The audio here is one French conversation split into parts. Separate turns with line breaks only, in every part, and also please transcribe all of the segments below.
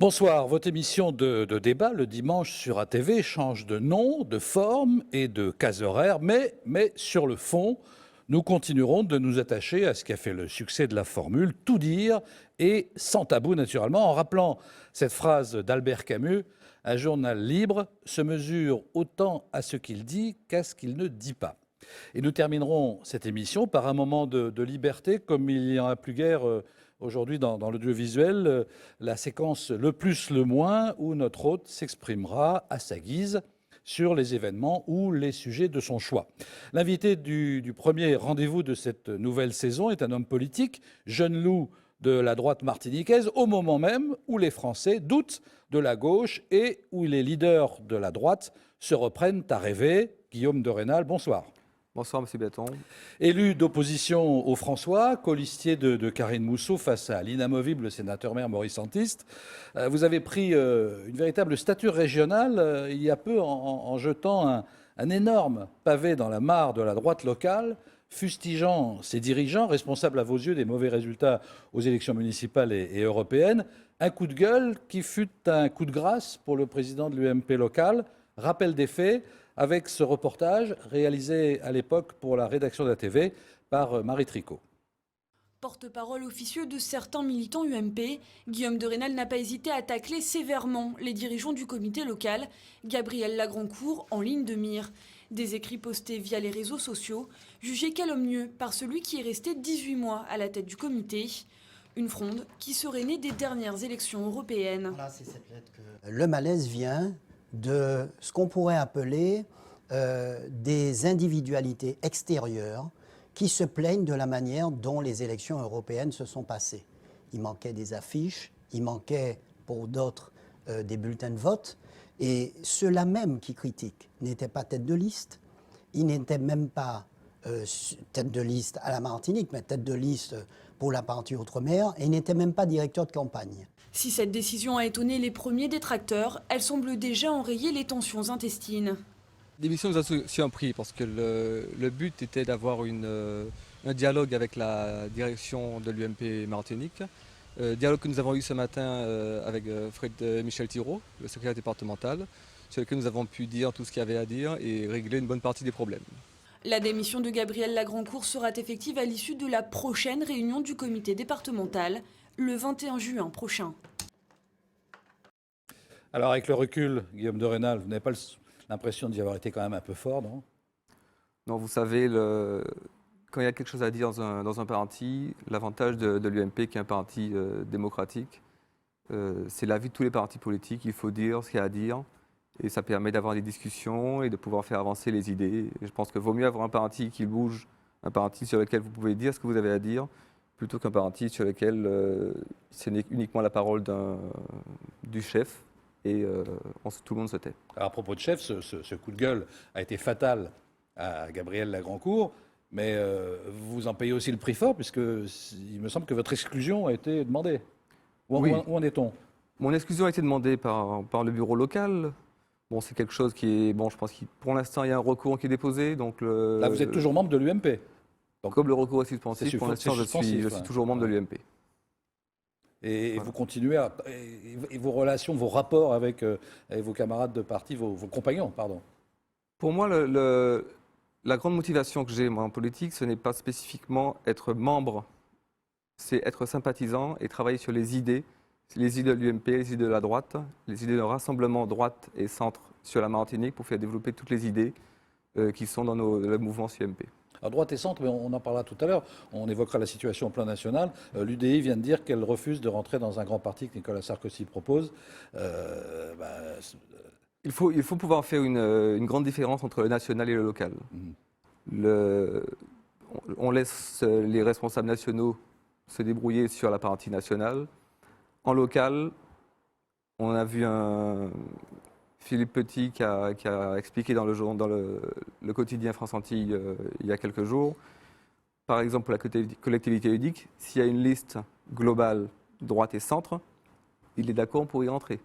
Bonsoir, votre émission de débat le dimanche sur ATV change de nom, de forme et de case horaire, mais sur le fond, nous continuerons de nous attacher à ce qui a fait le succès de la formule, tout dire et sans tabou naturellement, en rappelant cette phrase d'Albert Camus, un journal libre se mesure autant à ce qu'il dit qu'à ce qu'il ne dit pas. Et nous terminerons cette émission par un moment de liberté, comme il n'y en a plus guère aujourd'hui dans l'audiovisuel, la séquence Le plus, le moins, où notre hôte s'exprimera à sa guise sur les événements ou les sujets de son choix. L'invité du premier rendez-vous de cette nouvelle saison est un homme politique, jeune loup de la droite martiniquaise, au moment même où les Français doutent de la gauche et où les leaders de la droite se reprennent à rêver. Guillaume de Rênal, bonsoir.
Bonsoir, M. Béton.
Élu d'opposition au François, colistier de Karine Mousseau face à l'inamovible sénateur-maire mauricentiste, vous avez pris une véritable stature régionale il y a peu en jetant un énorme pavé dans la mare de la droite locale, fustigeant ses dirigeants, responsables à vos yeux des mauvais résultats aux élections municipales et européennes. Un coup de gueule qui fut un coup de grâce pour le président de l'UMP local. Rappel des faits avec ce reportage réalisé à l'époque pour la rédaction d'ATV par Marie Tricot.
Porte-parole officieux de certains militants UMP, Guillaume de Rênal n'a pas hésité à tacler sévèrement les dirigeants du comité local, Gabriel Lagrancourt en ligne de mire. Des écrits postés via les réseaux sociaux, jugés calomnieux par celui qui est resté 18 mois à la tête du comité. Une fronde qui serait née des dernières élections européennes.
Voilà, c'est cette lettre que... Le malaise vient de ce qu'on pourrait appeler des individualités extérieures qui se plaignent de la manière dont les élections européennes se sont passées. Il manquait des affiches, il manquait pour d'autres des bulletins de vote, et ceux-là même qui critiquent n'étaient pas tête de liste, ils n'étaient même pas tête de liste à la Martinique, mais tête de liste pour la partie Outre-mer, et ils n'étaient même pas directeur de campagne.
Si cette décision a étonné les premiers détracteurs, elle semble déjà enrayer les tensions intestines.
La démission nous a surpris parce que le but était d'avoir un dialogue avec la direction de l'UMP Martinique. Dialogue que nous avons eu ce matin avec Michel Thiraud, le secrétaire départemental, sur lequel nous avons pu dire tout ce qu'il y avait à dire et régler une bonne partie des problèmes.
La démission de Gabriel Lagrancourt sera effective à l'issue de la prochaine réunion du comité départemental, le 21 juin prochain.
Alors avec le recul, Guillaume de Rênal, vous n'avez pas l'impression d'y avoir été quand même un peu fort, non?
Non, vous savez, quand il y a quelque chose à dire dans un parti, l'avantage de l'UMP, qui est un parti démocratique, c'est l'avis de tous les partis politiques. Il faut dire ce qu'il y a à dire et ça permet d'avoir des discussions et de pouvoir faire avancer les idées. Et je pense qu'il vaut mieux avoir un parti qui bouge, un parti sur lequel vous pouvez dire ce que vous avez à dire, plutôt qu'un parti sur lequel ce n'est uniquement la parole du chef et tout le monde se tait.
Alors, à propos de chef, ce coup de gueule a été fatal à Gabriel Lagrancourt, mais vous en payez aussi le prix fort, puisqu'il me semble que votre exclusion a été demandée. Où en est-on?
Mon exclusion a été demandée par le bureau local. Bon, c'est quelque chose qui est... Bon, je pense que pour l'instant, il y a un recours qui est déposé. Donc
Là, vous êtes toujours membre de l'UMP.
Donc, comme le recours est suspensif, pour l'instant, je suis toujours membre de l'UMP.
Et voilà. Vous continuez et vos relations, vos rapports avec vos camarades de parti, vos compagnons, pardon.
Pour moi, la grande motivation que j'ai moi en politique, ce n'est pas spécifiquement être membre, c'est être sympathisant et travailler sur les idées de l'UMP, les idées de la droite, les idées de rassemblement droite et centre sur la Martinique pour faire développer toutes les idées qui sont dans le mouvement UMP.
À droite et centre, mais on en parlera tout à l'heure, on évoquera la situation au plan national. L'UDI vient de dire qu'elle refuse de rentrer dans un grand parti que Nicolas Sarkozy propose.
Il faut pouvoir faire une grande différence entre le national et le local. On laisse les responsables nationaux se débrouiller sur la partie nationale. En local, on a vu Philippe Petit qui a expliqué dans le quotidien France Antilles il y a quelques jours. Par exemple, pour la collectivité unique, s'il y a une liste globale droite et centre, il est d'accord pour y rentrer.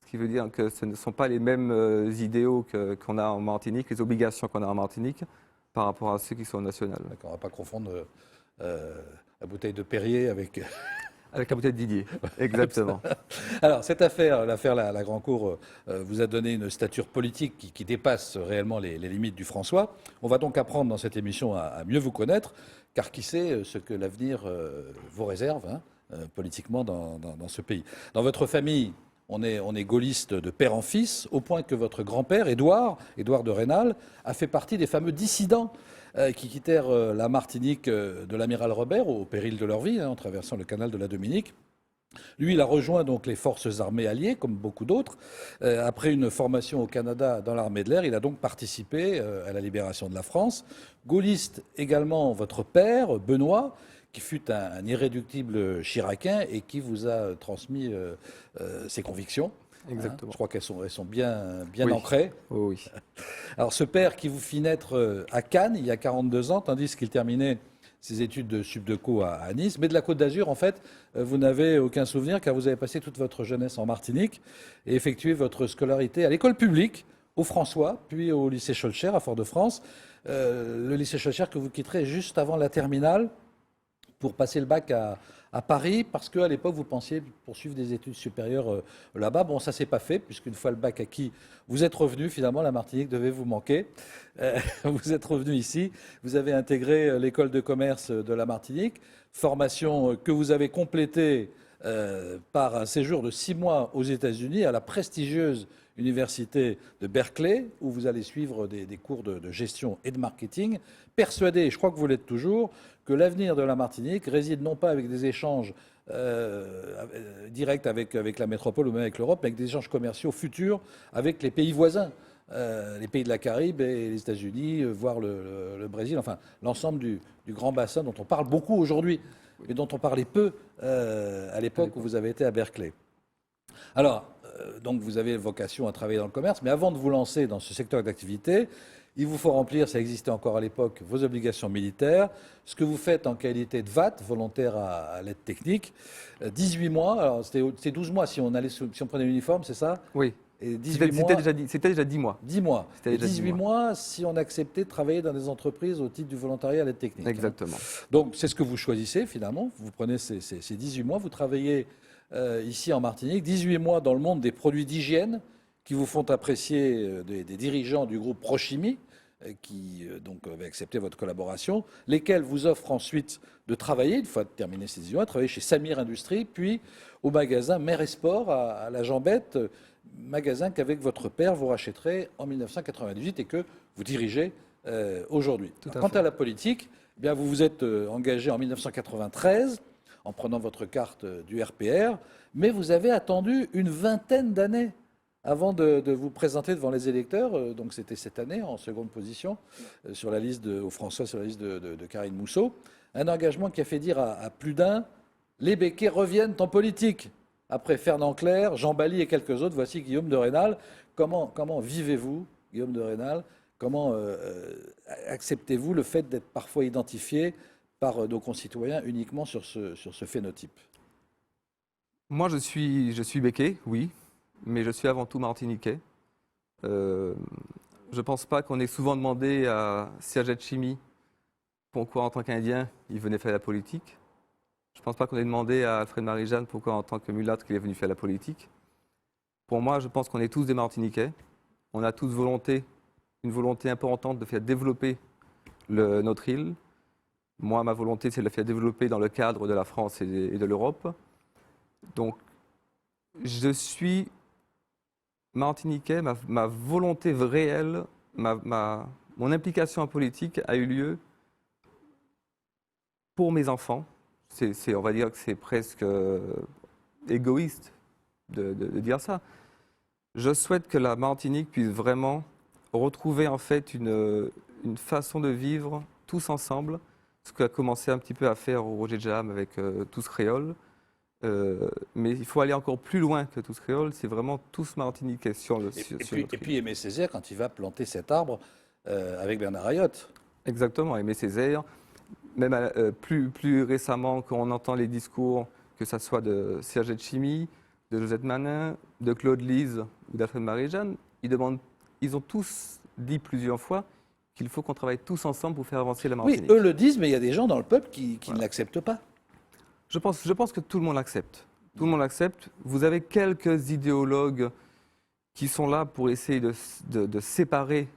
Ce qui veut dire que ce ne sont pas les mêmes idéaux qu'on a en Martinique, les obligations qu'on a en Martinique, par rapport à ceux qui sont nationaux.
D'accord, on ne va pas confondre la bouteille de Perrier avec
Avec la bouteille de Didier, exactement.
Alors, cette affaire, l'affaire La Grand Cour, vous a donné une stature politique qui dépasse réellement les limites du François. On va donc apprendre dans cette émission à mieux vous connaître, car qui sait ce que l'avenir vous réserve politiquement dans ce pays. Dans votre famille, on est gaulliste de père en fils, au point que votre grand-père, Édouard de Rênal, a fait partie des fameux dissidents qui quittèrent la Martinique de l'amiral Robert au péril de leur vie, en traversant le canal de la Dominique. Lui, il a rejoint donc les forces armées alliées, comme beaucoup d'autres. Après une formation au Canada dans l'armée de l'air, il a donc participé à la libération de la France. Gaulliste également, votre père, Benoît, qui fut un irréductible chiracien et qui vous a transmis ses convictions.
Exactement.
Je crois qu'elles sont bien
Oui.
ancrées.
Oh oui.
Alors, ce père qui vous fit naître à Cannes il y a 42 ans, tandis qu'il terminait ses études de subdeco à Nice. Mais de la Côte d'Azur, en fait, vous n'avez aucun souvenir car vous avez passé toute votre jeunesse en Martinique et effectué votre scolarité à l'école publique, au François, puis au lycée Schœlcher à Fort-de-France. Le lycée Schœlcher que vous quitterez juste avant la terminale pour passer le bac à Paris, parce qu'à l'époque, vous pensiez poursuivre des études supérieures là-bas. Bon, ça ne s'est pas fait, puisqu'une fois le bac acquis, vous êtes revenu. Finalement, la Martinique devait vous manquer. Vous êtes revenu ici. Vous avez intégré l'école de commerce de la Martinique, formation que vous avez complétée par un séjour de 6 mois aux États-Unis, à la prestigieuse université de Berkeley, où vous allez suivre des cours de gestion et de marketing, persuadé, et je crois que vous l'êtes toujours, que l'avenir de la Martinique réside non pas avec des échanges directs avec la métropole ou même avec l'Europe, mais avec des échanges commerciaux futurs avec les pays voisins, les pays de la Caraïbe et les États-Unis, voire le Brésil, enfin l'ensemble du grand bassin dont on parle beaucoup aujourd'hui, mais dont on parlait peu à l'époque où vous avez été à Berkeley. Alors, donc vous avez vocation à travailler dans le commerce, mais avant de vous lancer dans ce secteur d'activité, il vous faut remplir, ça existait encore à l'époque, vos obligations militaires, ce que vous faites en qualité de VAT, volontaire à l'aide technique. 18 mois, alors c'était 12 mois si on prenait l'uniforme, c'est ça?
Oui.
Et 18 mois,
C'était déjà 10 mois.
10 mois.
C'était
Et
déjà
18 mois si on acceptait de travailler dans des entreprises au titre du volontariat à l'aide technique.
Exactement.
Donc c'est ce que vous choisissez finalement. Vous prenez ces 18 mois, vous travaillez ici en Martinique, 18 mois dans le monde des produits d'hygiène qui vous font apprécier des dirigeants du groupe Prochimie qui donc avaient accepté votre collaboration, lesquels vous offrent ensuite de travailler, une fois terminé ces 18 mois, travailler chez Samir Industries, puis au magasin Mer et Sport à la Jambette, magasin qu'avec votre père vous rachèterez en 1998 et que vous dirigez aujourd'hui. Quant à la politique, eh bien, vous vous êtes engagé en 1993 en prenant votre carte du RPR, mais vous avez attendu une vingtaine d'années avant de vous présenter devant les électeurs. Donc c'était cette année en seconde position sur la liste au François, sur la liste de Karine Mousseau. Un engagement qui a fait dire à plus d'un, les Becquet reviennent en politique. Après Fernand Clerc, Jean Bally et quelques autres, voici Guillaume de Rênal. Comment vivez-vous, Guillaume de Rênal? Comment acceptez-vous le fait d'être parfois identifié par nos concitoyens uniquement sur ce phénotype?
Moi, je suis Becquet, oui, mais je suis avant tout martiniquais. Je ne pense pas qu'on ait souvent demandé à Serge Etchimi pourquoi, en tant qu'Indien, il venait faire la politique. Je ne pense pas qu'on ait demandé à Alfred Marie-Jeanne pourquoi, en tant que mulâtre, il est venu faire la politique. Pour moi, je pense qu'on est tous des Martiniquais. On a tous une volonté importante de faire développer notre île. Moi, ma volonté, c'est de la faire développer dans le cadre de la France et de l'Europe. Donc, je suis martiniquais. Ma volonté réelle, mon implication en politique a eu lieu pour mes enfants. On va dire que c'est presque égoïste de dire ça. Je souhaite que la Martinique puisse vraiment retrouver en fait une façon de vivre tous ensemble, ce qu'a commencé un petit peu à faire Roger de Jaham avec Tous Créoles. Mais il faut aller encore plus loin que Tous Créoles, c'est vraiment tous martiniquais sur notre île.
Et puis Aimé Césaire quand il va planter cet arbre avec Bernard Ayotte.
Exactement, Aimé Césaire. Même plus récemment, quand on entend les discours, que ce soit de Serge Etchimi, de Josette Manin, de Claude Lise ou d'Alfred Marie-Jeanne, ils ont tous dit plusieurs fois qu'il faut qu'on travaille tous ensemble pour faire avancer la Martinique.
Oui, eux le disent, mais il y a des gens dans le peuple qui ne l'acceptent pas.
Je pense que tout le monde l'accepte. Tout le monde l'accepte. Vous avez quelques idéologues qui sont là pour essayer de séparer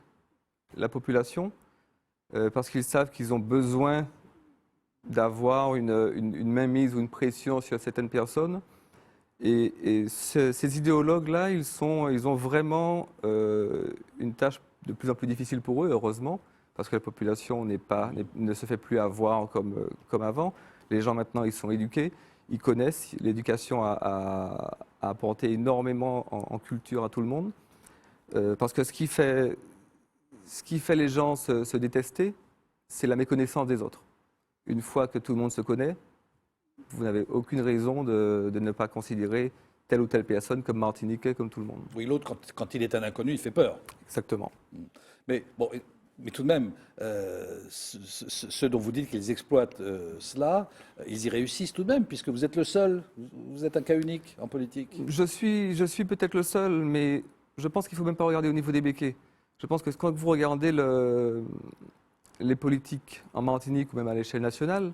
la population parce qu'ils savent qu'ils ont besoin d'avoir une mainmise ou une pression sur certaines personnes. Et ces idéologues-là, ils ont vraiment une tâche de plus en plus difficile pour eux, heureusement, parce que la population ne se fait plus avoir comme avant. Les gens maintenant, ils sont éduqués, ils connaissent. L'éducation a apporté énormément en culture à tout le monde. Parce que ce qui fait les gens se détester, c'est la méconnaissance des autres. Une fois que tout le monde se connaît, vous n'avez aucune raison de ne pas considérer telle ou telle personne comme martiniquais, comme tout le monde.
Oui, l'autre, quand il est un inconnu, il fait peur.
Exactement.
Mais bon, mais tout de même, ceux dont vous dites qu'ils exploitent cela, ils y réussissent tout de même, puisque vous êtes le seul. Vous êtes un cas unique en politique.
Je suis peut-être le seul, mais je pense qu'il ne faut même pas regarder au niveau des béquets. Je pense que quand vous regardez les politiques en Martinique ou même à l'échelle nationale,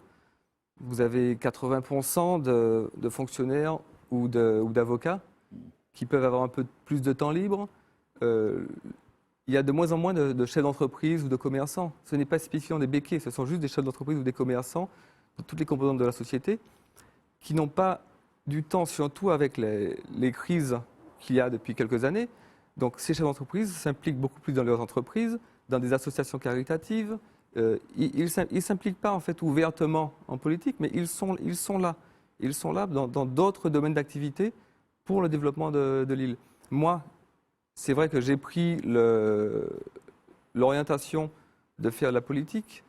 vous avez 80% de fonctionnaires ou d'avocats qui peuvent avoir un peu plus de temps libre. Il y a de moins en moins de chefs d'entreprise ou de commerçants. Ce n'est pas spécifiquement des béquets, ce sont juste des chefs d'entreprise ou des commerçants de toutes les composantes de la société qui n'ont pas du temps, surtout avec les crises qu'il y a depuis quelques années. Donc ces chefs d'entreprise s'impliquent beaucoup plus dans leurs entreprises, dans des associations caritatives. Ils ne s'impliquent pas en fait ouvertement en politique, mais ils sont là. Ils sont là dans d'autres domaines d'activité pour le développement de l'île. Moi, c'est vrai que j'ai pris l'orientation de faire la politique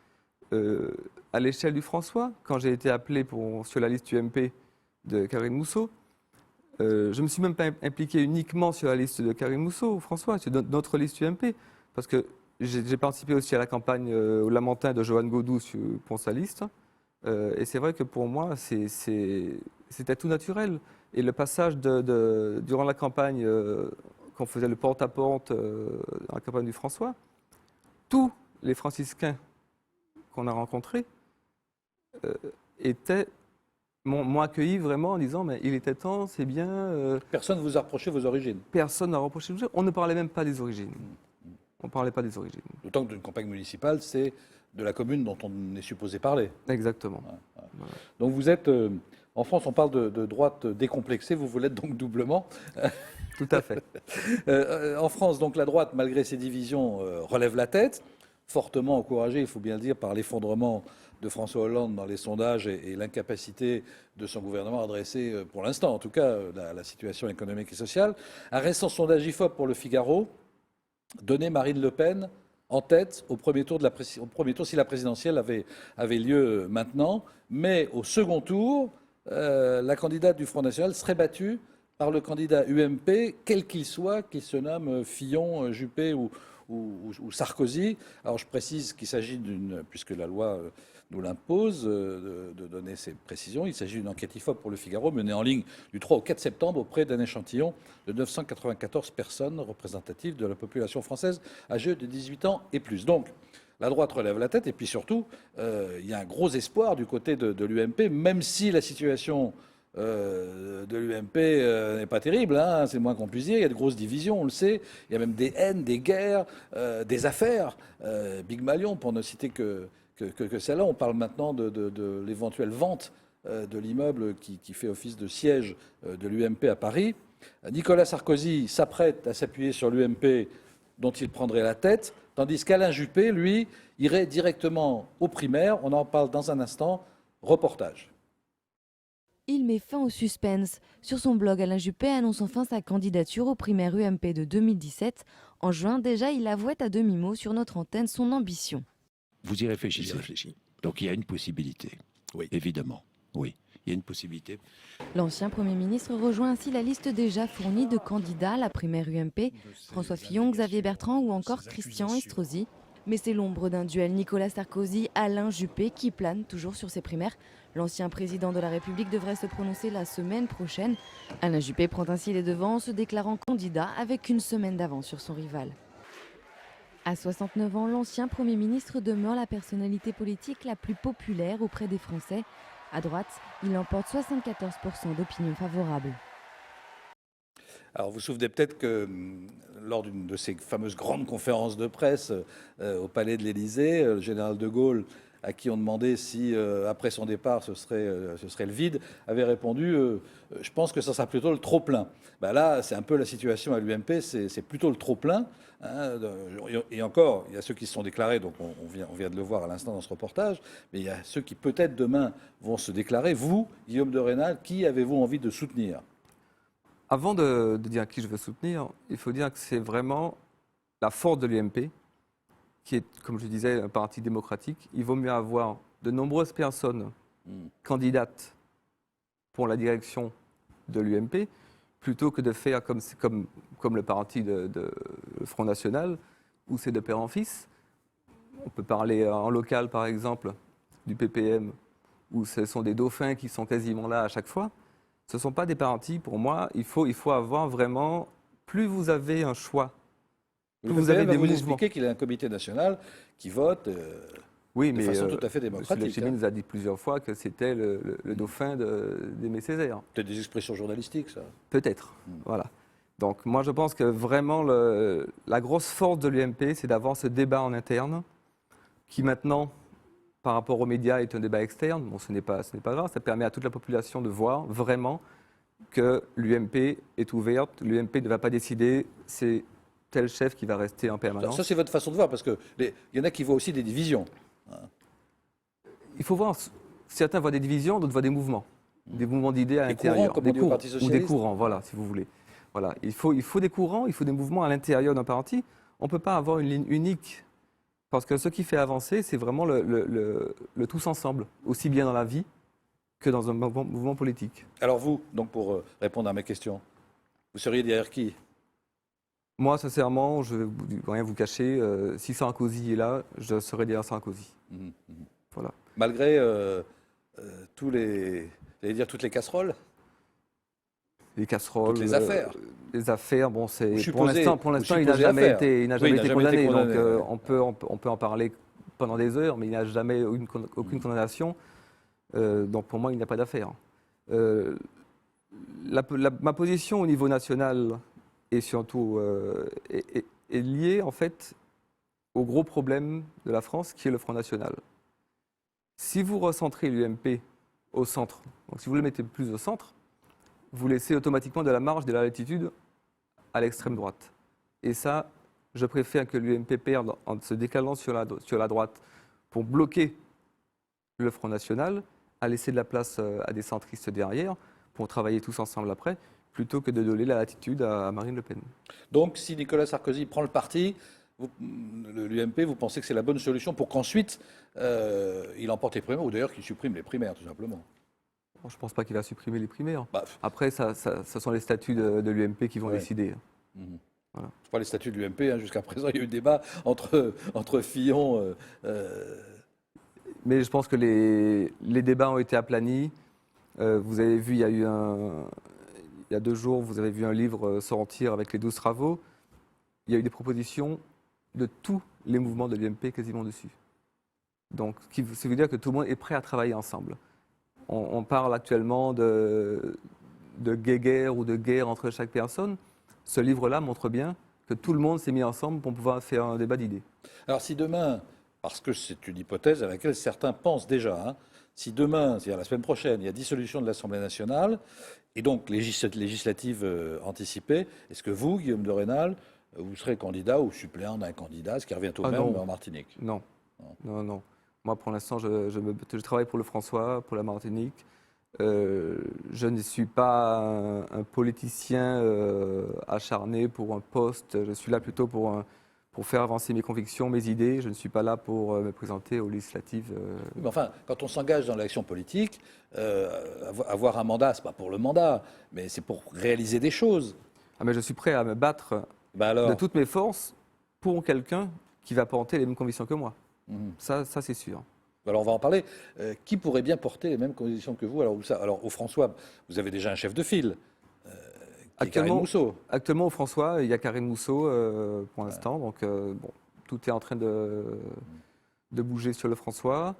à l'échelle du François, quand j'ai été appelé sur la liste UMP de Karim Mousseau. Je ne me suis même pas impliqué uniquement sur la liste de Karim Mousseau, François, sur notre liste UMP, parce que j'ai participé aussi à la campagne au Lamentin de Joanne Godou pour sa liste. Et c'est vrai que pour moi, c'était tout naturel. Et le passage durant la campagne, qu'on faisait le porte-à-porte dans la campagne du François, tous les franciscains qu'on a rencontrés m'ont accueilli vraiment en disant mais il était temps, c'est bien.
Personne ne vous a reproché vos origines.
Personne n'a reproché. On ne parlait même pas des origines. On ne parlait pas des origines.
D'autant que d'une campagne municipale, c'est de la commune dont on est supposé parler.
Exactement.
Ouais. Voilà. Donc vous êtes, en France, on parle de droite décomplexée, vous l'êtes donc doublement.
Tout à fait.
En France, donc la droite, malgré ses divisions, relève la tête, fortement encouragée, il faut bien le dire, par l'effondrement de François Hollande dans les sondages et l'incapacité de son gouvernement à adresser, pour l'instant en tout cas, la situation économique et sociale. Un récent sondage IFOP pour le Figaro donnait Marine Le Pen en tête au premier tour, si la présidentielle avait lieu maintenant. Mais au second tour, la candidate du Front National serait battue par le candidat UMP, quel qu'il soit, qu'il se nomme Fillon, Juppé ou Sarkozy. Alors je précise qu'il s'agit puisque la loi nous l'impose de donner ces précisions, il s'agit d'une enquête IFOP pour le Figaro menée en ligne du 3 au 4 septembre auprès d'un échantillon de 994 personnes représentatives de la population française âgée de 18 ans et plus. Donc la droite relève la tête et puis surtout, il y a un gros espoir du côté de l'UMP, même si la situation de l'UMP n'est pas terrible, hein, c'est le moins qu'on puisse dire. Il y a de grosses divisions, on le sait. Il y a même des haines, des guerres, des affaires. Big Malion, pour ne citer que celle-là. On parle maintenant de l'éventuelle vente de l'immeuble qui fait office de siège de l'UMP à Paris. Nicolas Sarkozy s'apprête à s'appuyer sur l'UMP dont il prendrait la tête, tandis qu'Alain Juppé, lui, irait directement aux primaires. On en parle dans un instant. Reportage.
Il met fin au suspense. Sur son blog, Alain Juppé annonce enfin sa candidature aux primaires UMP de 2017. En juin, déjà, il avouait à demi-mot sur notre antenne son ambition.
Vous y réfléchissez. Donc il y a une possibilité. Oui. Évidemment. Oui, il y a une possibilité.
L'ancien Premier ministre rejoint ainsi la liste déjà fournie de candidats à la primaire UMP. François Fillon, Xavier Bertrand ou encore Christian Estrosi. Mais c'est l'ombre d'un duel Nicolas Sarkozy-Alain Juppé qui plane toujours sur ces primaires. L'ancien président de la République devrait se prononcer la semaine prochaine. Alain Juppé prend ainsi les devants en se déclarant candidat avec une semaine d'avance sur son rival. À 69 ans, l'ancien Premier ministre demeure la personnalité politique la plus populaire auprès des Français. À droite, il emporte 74% d'opinions favorables.
Alors, vous vous souvenez peut-être que lors d'une de ces fameuses grandes conférences de presse au Palais de l'Élysée, le général de Gaulle, à qui on demandait si, après son départ, ce serait le vide, avait répondu je pense que ça sera plutôt le trop-plein. Ben là, c'est un peu la situation à l'UMP, c'est plutôt le trop-plein. Hein, et encore, il y a ceux qui se sont déclarés, donc on vient de le voir à l'instant dans ce reportage, mais il y a ceux qui peut-être demain vont se déclarer. Vous, Guillaume de Rênal, qui avez-vous envie de soutenir ?
Avant de dire qui je veux soutenir, il faut dire que c'est vraiment la force de l'UMP, qui est, comme je disais, un parti démocratique. Il vaut mieux avoir de nombreuses personnes candidates pour la direction de l'UMP, plutôt que de faire comme le parti de Front National, où c'est de père en fils. On peut parler en local, par exemple, du PPM, où ce sont des dauphins qui sont quasiment là à chaque fois. Ce ne sont pas des partis, pour moi, il faut avoir vraiment, plus vous avez un choix, plus vous avez des
vous
mouvements.
expliquer qu'il y a un comité national qui vote
Oui,
de
mais
façon tout à fait démocratique.
M. Léchimy nous a dit plusieurs fois que c'était le dauphin d'Aimé Césaire.
Peut-être des expressions journalistiques, ça.
Peut-être, voilà. Donc moi je pense que vraiment la grosse force de l'UMP, c'est d'avoir ce débat en interne, qui maintenant, par rapport aux médias, est un débat externe. Bon, ce n'est pas grave, ça permet à toute la population de voir vraiment que l'UMP est ouverte, l'UMP ne va pas décider, c'est tel chef qui va rester en permanence.
Ça, c'est votre façon de voir, parce qu'il y en a qui voient aussi des divisions.
Il faut voir, certains voient des divisions, d'autres voient des mouvements d'idées à l'intérieur.
Des courants,
ou des courants, voilà, si vous voulez. Voilà. Il faut des courants, il faut des mouvements à l'intérieur d'un parti. On ne peut pas avoir une ligne unique. Parce que ce qui fait avancer, c'est vraiment le tous ensemble, aussi bien dans la vie que dans un mouvement politique.
Alors vous, donc pour répondre à mes questions, vous seriez derrière qui ?
Moi, sincèrement, je ne vais rien vous cacher, si Sarkozy est là, je serai derrière Sarkozy. Voilà.
Malgré toutes les casseroles ?
Les casseroles,
toutes les affaires.
Les affaires, bon, c'est
pour
l'instant, il n'a jamais été condamné. Donc, on peut en parler pendant des heures, mais il n'a jamais aucune condamnation. Donc, pour moi, il n'y a pas d'affaire. Ma position au niveau national est surtout est liée, en fait, au gros problème de la France, qui est le Front National. Si vous recentrez l'UMP au centre, donc si vous le mettez plus au centre, vous laissez automatiquement de la marge, de la latitude à l'extrême droite. Et ça, je préfère que l'UMP perde en se décalant sur la droite pour bloquer le Front National, à laisser de la place à des centristes derrière, pour travailler tous ensemble après, plutôt que de donner la latitude à Marine Le Pen.
Donc, si Nicolas Sarkozy prend le parti, l'UMP, vous pensez que c'est la bonne solution pour qu'ensuite il emporte les primaires, ou d'ailleurs qu'il supprime les primaires, tout simplement ?
Je ne pense pas qu'il va supprimer les primaires.
Bah,
après, ce sont les statuts de l'UMP qui vont décider.
Voilà. Je crois les statuts de l'UMP, jusqu'à présent, il y a eu débat entre Fillon.
Mais je pense que les débats ont été aplanis. Vous avez vu, il y a 2 jours, vous avez vu un livre sortir avec les 12 travaux. Il y a eu des propositions de tous les mouvements de l'UMP quasiment dessus. Donc, ça veut dire que tout le monde est prêt à travailler ensemble. On parle actuellement de guéguerre ou de guerre entre chaque personne. Ce livre-là montre bien que tout le monde s'est mis ensemble pour pouvoir faire un débat d'idées.
Alors si demain, parce que c'est une hypothèse à laquelle certains pensent déjà, si demain, c'est-à-dire la semaine prochaine, il y a dissolution de l'Assemblée nationale, et donc législative anticipée, est-ce que vous, Guillaume de Rênal, vous serez candidat ou suppléant d'un candidat, ce qui revient au même en Martinique ?
Non. Moi, pour l'instant, je travaille pour le François, pour la Martinique. Je ne suis pas un politicien acharné pour un poste. Je suis là plutôt pour faire avancer mes convictions, mes idées. Je ne suis pas là pour me présenter aux législatives.
Mais enfin, quand on s'engage dans l'action politique, avoir un mandat, ce n'est pas pour le mandat, mais c'est pour réaliser des choses.
Mais je suis prêt à me battre de toutes mes forces pour quelqu'un qui va porter les mêmes convictions que moi. Ça c'est sûr.
Alors on va en parler. Qui pourrait bien porter les mêmes conditions que vous ? Alors au François, vous avez déjà un chef de file, qui est Karine Mousseau.
Actuellement au François, il y a Karine Mousseau pour l'instant. Donc tout est en train de bouger sur le François.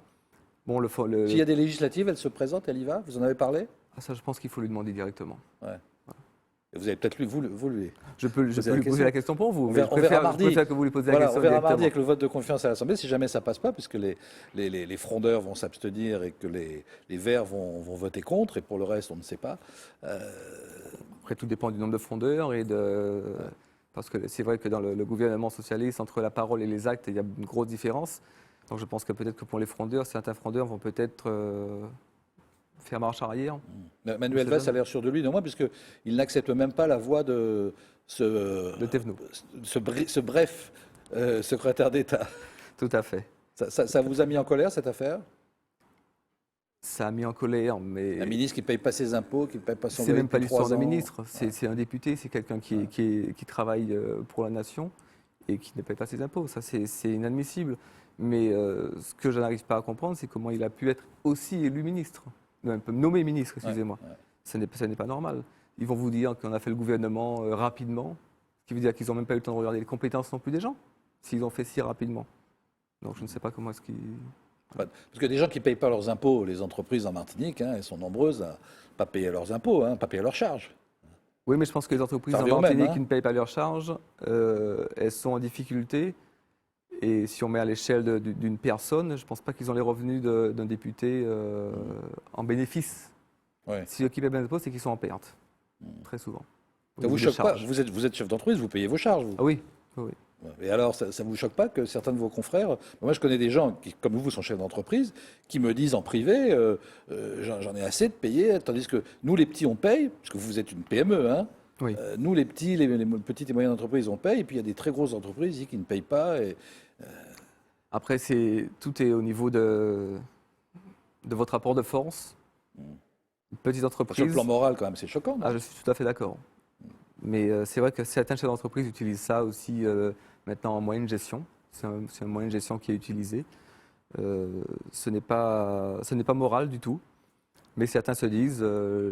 Bon,
S'il y a des législatives, elle se présente, elle y va? Vous en avez parlé?
ça, je pense qu'il faut lui demander directement.
Ouais. Et vous avez peut-être lui.
Je peux lui
la
poser la question pour vous.
On
Mais
verra
je
mardi.
préfère que vous lui posiez la
Voilà,
question
on verra
directement.
mardi avec le vote de confiance à l'Assemblée, si jamais ça passe pas, puisque les frondeurs vont s'abstenir et que les Verts vont voter contre, et pour le reste, on ne sait pas.
Après, tout dépend du nombre de frondeurs et de... Parce que c'est vrai que dans le gouvernement socialiste, entre la parole et les actes, il y a une grosse différence. Donc je pense que peut-être que pour les frondeurs, certains frondeurs vont peut-être faire marche arrière.
Manuel Valls a l'air sûr de lui, néanmoins, puisqu'il n'accepte même pas la voix de
De Thévenot.
ce bref secrétaire d'État.
Tout à fait.
Ça vous a mis en colère, cette affaire?
Ça a mis en colère, mais...
Un ministre qui ne paye pas ses impôts, qui ne paye pas son
C'est
loyer
même pas
depuis
l'histoire
3
d'un
ans.
ministre, c'est un député, c'est quelqu'un qui travaille pour la nation et qui ne paye pas ses impôts. Ça, c'est inadmissible. Mais ce que je n'arrive pas à comprendre, c'est comment il a pu être aussi élu ministre, nommé ministre, excusez-moi.
Ouais.
Ça n'est pas normal. Ils vont vous dire qu'on a fait le gouvernement rapidement, ce qui veut dire qu'ils n'ont même pas eu le temps de regarder les compétences non plus des gens, s'ils ont fait si rapidement. Donc je ne sais pas comment est-ce qu'ils...
Parce que des gens qui ne payent pas leurs impôts, les entreprises en Martinique, elles sont nombreuses à ne pas payer leurs impôts, pas payer leurs charges.
Oui, mais je pense que les entreprises
Ça
en
revient au même,
Martinique
hein.
qui ne payent pas leurs charges, elles sont en difficulté. Et si on met à l'échelle d'une personne, je ne pense pas qu'ils ont les revenus d'un député en bénéfice.
Ouais.
Si eux qui paient bien l'impôt, c'est qu'ils sont en perte, très souvent.
Ça vous choque pas? Vous êtes chef d'entreprise, vous payez vos charges, vous.
Ah oui, oui.
Et alors, ça ne vous choque pas que certains de vos confrères, moi je connais des gens qui, comme vous, sont chefs d'entreprise, qui me disent en privé, j'en ai assez de payer, tandis que nous les petits on paye, parce que vous êtes une PME, hein.
Oui.
Nous les petits, les petites et moyennes entreprises on paye, et puis il y a des très grosses entreprises ici qui ne payent pas. Et,
Après, tout est au niveau de votre rapport de force. Une petite entreprise...
sur le plan moral quand même, c'est choquant. non?
Ah, je suis tout à fait d'accord. Mais c'est vrai que certains chefs d'entreprise utilisent ça aussi maintenant en moyenne gestion. C'est un moyen de gestion qui est utilisé. Ce n'est pas moral du tout. Mais certains se disent,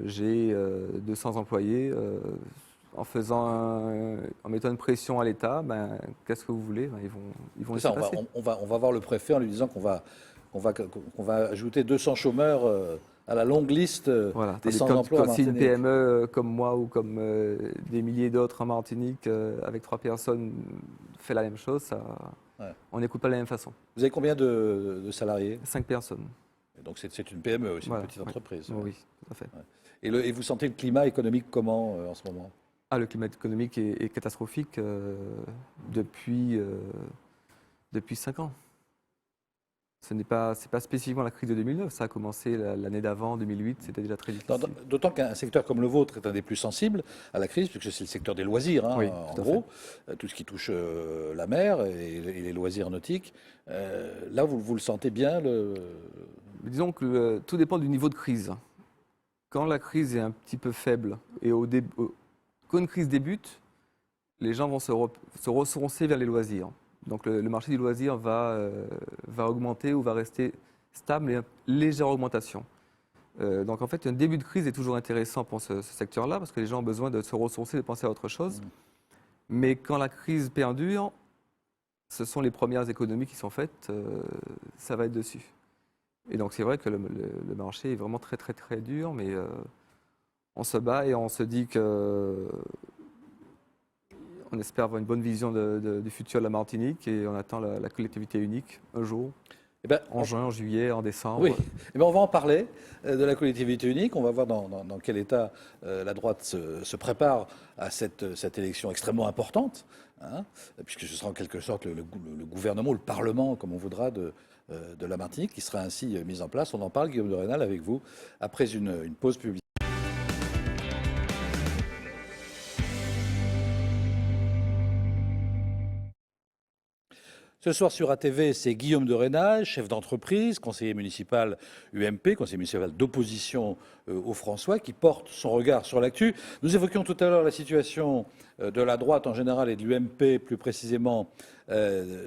j'ai 200 employés, en mettant une pression à l'État, qu'est-ce que vous voulez? Ils vont
C'est ça,
laisser passer.
on va voir le préfet en lui disant qu'on va ajouter 200 chômeurs à la longue liste
Voilà.
des
Tandis
sans
que
emploi en
si une
Martinique.
PME comme moi ou comme des milliers d'autres en Martinique, avec 3 personnes, fait la même chose,
Ouais.
on n'écoute pas de la même façon.
Vous avez combien de salariés?
5 personnes.
Et donc c'est une PME aussi,
Voilà,
une petite
oui.
entreprise.
Oui, tout à fait.
Et vous sentez le climat économique comment en ce moment?
Ah, le climat économique est catastrophique depuis 5 ans. Ce n'est pas spécifiquement la crise de 2009, ça a commencé l'année d'avant, 2008, c'était déjà très difficile.
D'autant qu'un secteur comme le vôtre est un des plus sensibles à la crise, puisque c'est le secteur des loisirs,
Oui,
en
tout à
gros, tout ce qui touche la mer et les loisirs nautiques. Là, vous le sentez bien
Mais disons que tout dépend du niveau de crise. Quand la crise est un petit peu faible et quand une crise débute, les gens vont se ressourcer vers les loisirs. Donc le marché du loisir va augmenter ou va rester stable et une légère augmentation. Donc en fait, un début de crise est toujours intéressant pour ce secteur-là parce que les gens ont besoin de se ressourcer, de penser à autre chose. Mais quand la crise perdure, ce sont les premières économies qui sont faites, ça va être dessus. Et donc c'est vrai que le marché est vraiment très très très dur, mais on se bat et on se dit que on espère avoir une bonne vision du futur de la Martinique et on attend la collectivité unique un jour, en juin, en juillet, en décembre.
Oui, on va en parler de la collectivité unique. On va voir dans quel état la droite se prépare à cette élection extrêmement importante, puisque ce sera en quelque sorte le gouvernement, le Parlement, comme on voudra, de la Martinique, qui sera ainsi mis en place. On en parle, Guillaume de Rênal, avec vous, après une pause publique. Ce soir sur ATV, c'est Guillaume de Rênal, chef d'entreprise, conseiller municipal UMP, conseiller municipal d'opposition au François, qui porte son regard sur l'actu. Nous évoquions tout à l'heure la situation de la droite en général et de l'UMP plus précisément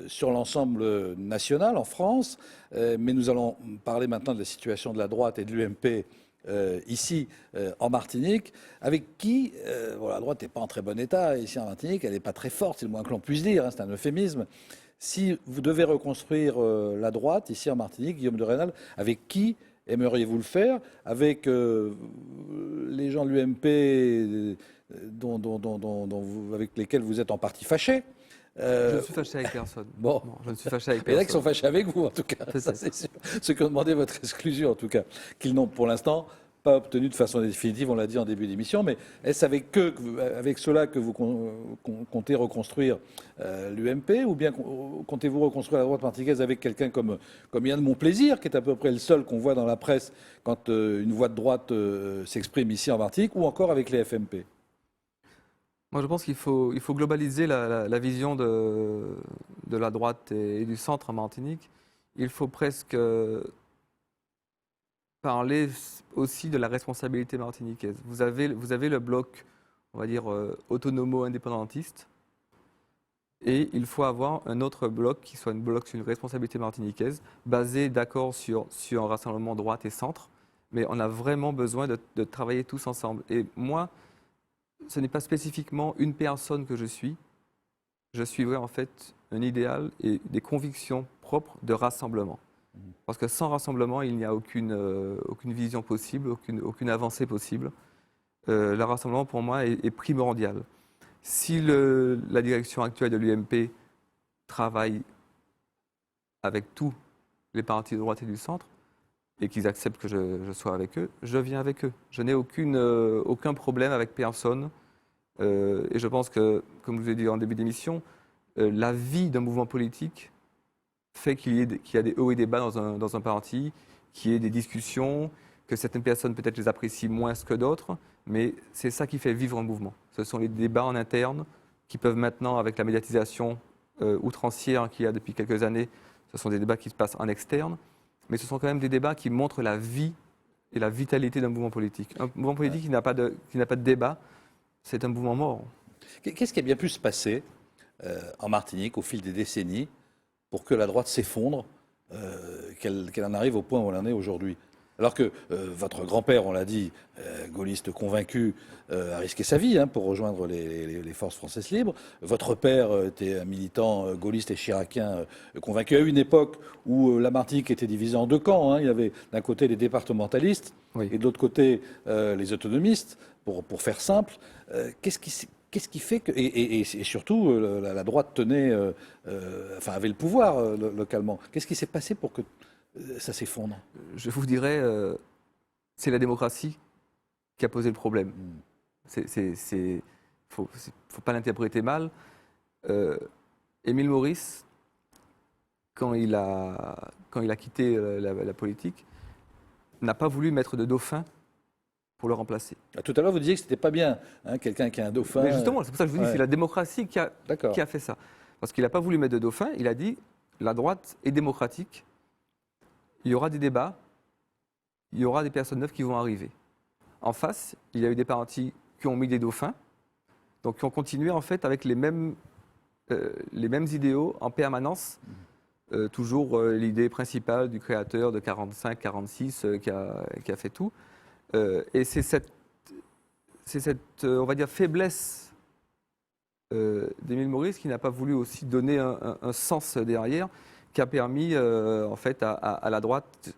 sur l'ensemble national en France. Mais nous allons parler maintenant de la situation de la droite et de l'UMP ici en Martinique, avec qui la droite n'est pas en très bon état ici en Martinique, elle n'est pas très forte, c'est le moins que l'on puisse dire, c'est un euphémisme. Si vous devez reconstruire la droite ici en Martinique, Guillaume de Rênal, avec qui aimeriez-vous le faire? Avec les gens de l'UMP avec lesquels vous êtes en partie fâché?
Je ne suis fâché avec personne.
Bon.
Non, je ne suis fâché avec
Il y en a qui sont
personne.
fâchés avec vous, en tout cas.
C'est
Ça,
ça.
c'est sûr. Ceux qui ont demandé votre exclusion, en tout cas, qu'ils n'ont pour l'instant pas obtenu de façon définitive, on l'a dit en début d'émission. Mais est-ce avec cela que vous comptez reconstruire l'UMP, ou bien comptez-vous reconstruire la droite martiniquaise avec quelqu'un comme Yann Monplaisir, qui est à peu près le seul qu'on voit dans la presse quand une voix de droite s'exprime ici en Martinique, ou encore avec les FMP?
Moi, je pense qu'il faut globaliser la vision de la droite et du centre en Martinique. Il faut presque parler aussi de la responsabilité martiniquaise. Vous avez le bloc, on va dire, autonomo-indépendantiste, et il faut avoir un autre bloc qui soit un bloc sur une responsabilité martiniquaise, basé, d'accord, sur un rassemblement droite et centre, mais on a vraiment besoin de travailler tous ensemble. Et moi, ce n'est pas spécifiquement une personne que je suis. Je suivrai en fait un idéal et des convictions propres de rassemblement. Parce que sans rassemblement, il n'y a aucune vision possible, aucune avancée possible. Le rassemblement, pour moi, est primordial. Si la direction actuelle de l'UMP travaille avec tous les partis de droite et du centre, et qu'ils acceptent que je sois avec eux, je viens avec eux. Je n'ai aucun problème avec personne. Et je pense que, comme je vous ai dit en début d'émission, la vie d'un mouvement politique fait qu'il y a des hauts et des bas dans un parti, qu'il y ait des discussions, que certaines personnes peut-être les apprécient moins que d'autres, mais c'est ça qui fait vivre un mouvement. Ce sont les débats en interne qui peuvent maintenant, avec la médiatisation outrancière qu'il y a depuis quelques années, ce sont des débats qui se passent en externe, mais ce sont quand même des débats qui montrent la vie et la vitalité d'un mouvement politique. Un mouvement politique qui n'a pas de débat, c'est un mouvement mort.
Qu'est-ce qui a bien pu se passer en Martinique au fil des décennies pour que la droite s'effondre, qu'elle en arrive au point où elle en est aujourd'hui? Alors que votre grand-père, on l'a dit, gaulliste convaincu, a risqué sa vie pour rejoindre les forces françaises libres. Votre père était un militant gaulliste et chiracien convaincu à une époque où la Martinique était divisée en deux camps. Il y avait d'un côté les départementalistes et de l'autre côté les autonomistes, pour faire simple. Qu'est-ce qui fait que... Et surtout, la droite tenait, avait le pouvoir localement. Qu'est-ce qui s'est passé pour que ça s'effondre?
Je vous dirais, c'est la démocratie qui a posé le problème. Faut pas l'interpréter mal. Émile Maurice, quand il a quitté la politique, n'a pas voulu mettre de dauphin pour le remplacer.
Tout à l'heure, vous disiez que c'était pas bien, quelqu'un qui a un dauphin.
Mais justement, c'est pour ça que je vous dis, c'est la démocratie qui a fait ça. Parce qu'il n'a pas voulu mettre de dauphin, il a dit, la droite est démocratique, il y aura des débats, il y aura des personnes neuves qui vont arriver. En face, il y a eu des partis qui ont mis des dauphins, donc qui ont continué en fait avec les mêmes idéaux en permanence. Toujours l'idée principale du créateur de 45-46 qui a fait tout. Et c'est cette on va dire, faiblesse d'Émile Maurice qui n'a pas voulu aussi donner un sens derrière, qui a permis en fait à la droite,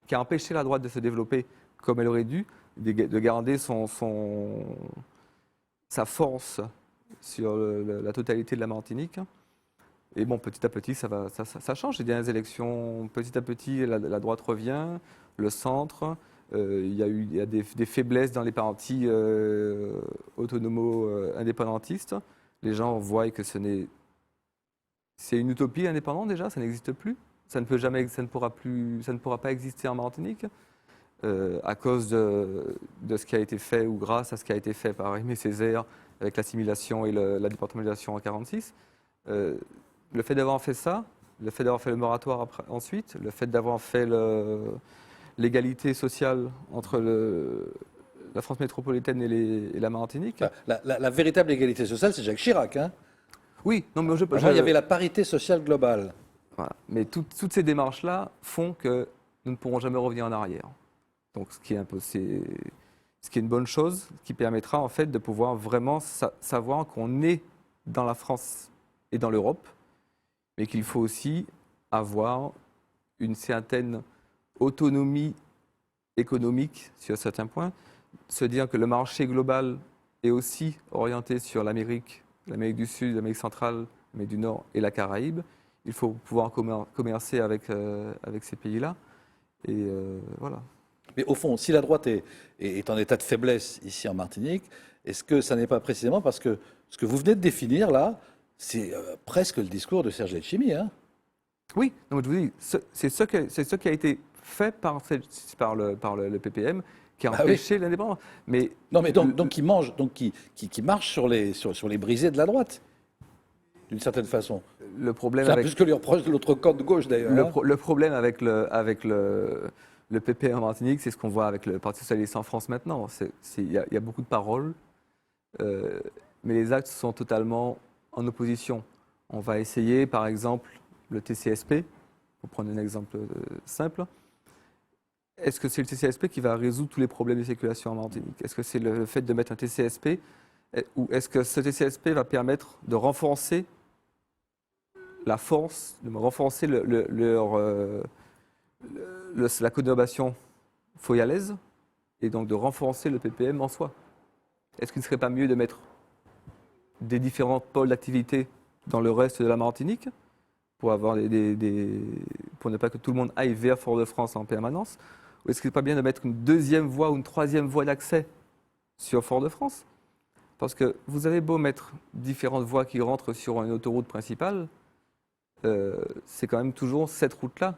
qui a empêché la droite de se développer comme elle aurait dû, de garder sa force sur la totalité de la Martinique. Et bon, petit à petit, ça change. Il y a des élections, petit à petit, la droite revient, le centre. Il y a des faiblesses dans les partis autonomo-indépendantistes. Les gens voient que c'est une utopie indépendante déjà, ça n'existe plus. Ça ne pourra pas exister en Martinique à cause de ce qui a été fait ou grâce à ce qui a été fait par Aimé Césaire avec l'assimilation et la départementalisation en 1946. Le fait d'avoir fait ça, le fait d'avoir fait le moratoire ensuite, le fait d'avoir fait l'égalité sociale entre la France métropolitaine et la Martinique.
La véritable égalité sociale, c'est Jacques Chirac.
Oui, non, mais
il y avait la parité sociale globale.
Voilà. Mais toutes ces démarches-là font que nous ne pourrons jamais revenir en arrière. Donc, ce qui est une bonne chose, qui permettra en fait de pouvoir vraiment savoir qu'on est dans la France et dans l'Europe, mais qu'il faut aussi avoir une certaine autonomie économique sur certains points, se dire que le marché global est aussi orienté sur l'Amérique du Sud, l'Amérique centrale, l'Amérique du Nord et la Caraïbe. Il faut pouvoir commercer avec ces pays-là. Et voilà.
Mais au fond, si la droite est en état de faiblesse ici en Martinique, est-ce que ça n'est pas précisément parce que ce que vous venez de définir là, c'est presque le discours de Serge Letchimy, hein?
Oui, donc je vous dis, c'est ce qui a été fait par le PPM qui a empêché l'indépendance. Mais
non, mais donc qui mange, donc qui marche sur les brisées de la droite, d'une certaine façon.
Le problème
c'est un peu ce que lui reproche de l'autre camp de gauche d'ailleurs.
Le problème avec le PPM en Martinique, c'est ce qu'on voit avec le Parti socialiste en France maintenant. Il y a beaucoup de paroles, mais les actes sont totalement en opposition. On va essayer, par exemple, le TCSP, pour prendre un exemple simple. Est-ce que c'est le TCSP qui va résoudre tous les problèmes de circulation en Martinique? Est-ce que c'est le fait de mettre un TCSP ou est-ce que ce TCSP va permettre de renforcer la force, de renforcer la conurbation foyalaise et donc de renforcer le PPM en soi? Est-ce qu'il ne serait pas mieux de mettre des différents pôles d'activité dans le reste de la Martinique pour avoir pour ne pas que tout le monde aille vers Fort-de-France en permanence? Ou est-ce qu'il n'est pas bien de mettre une deuxième voie ou une troisième voie d'accès sur Fort-de-France? Parce que vous avez beau mettre différentes voies qui rentrent sur une autoroute principale, c'est quand même toujours cette route-là.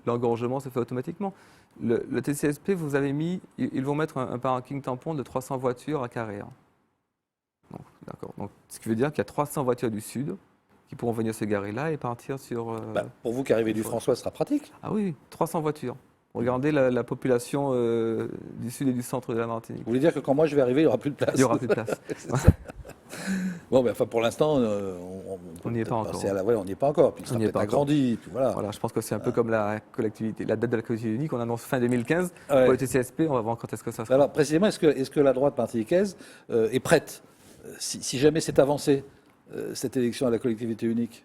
L'engorgement se fait automatiquement. Le TCSP, vous avez mis, ils vont mettre un parking tampon de 300 voitures à Carrère. D'accord. Donc, ce qui veut dire qu'il y a 300 voitures du Sud qui pourront venir se garer là et partir sur...
pour vous qui arrivez du François, ce sera pratique.
Ah oui, 300 voitures. Regardez la population du Sud et du Centre de la Martinique.
Vous voulez dire que quand moi je vais arriver, il n'y aura plus de place?
Il n'y aura plus de place.
Bon, pour l'instant,
on n'y est pas encore.
On n'y est pas encore. Puis ça peut être agrandi. Puis voilà,
je pense que c'est un peu comme la collectivité. La date de la collectivité unique, on annonce fin 2015. Pour le TCSP, on va voir quand est-ce que ça sera.
Alors, précisément, est-ce que la droite martiniquaise est prête, si jamais c'est avancé, cette élection à la collectivité unique?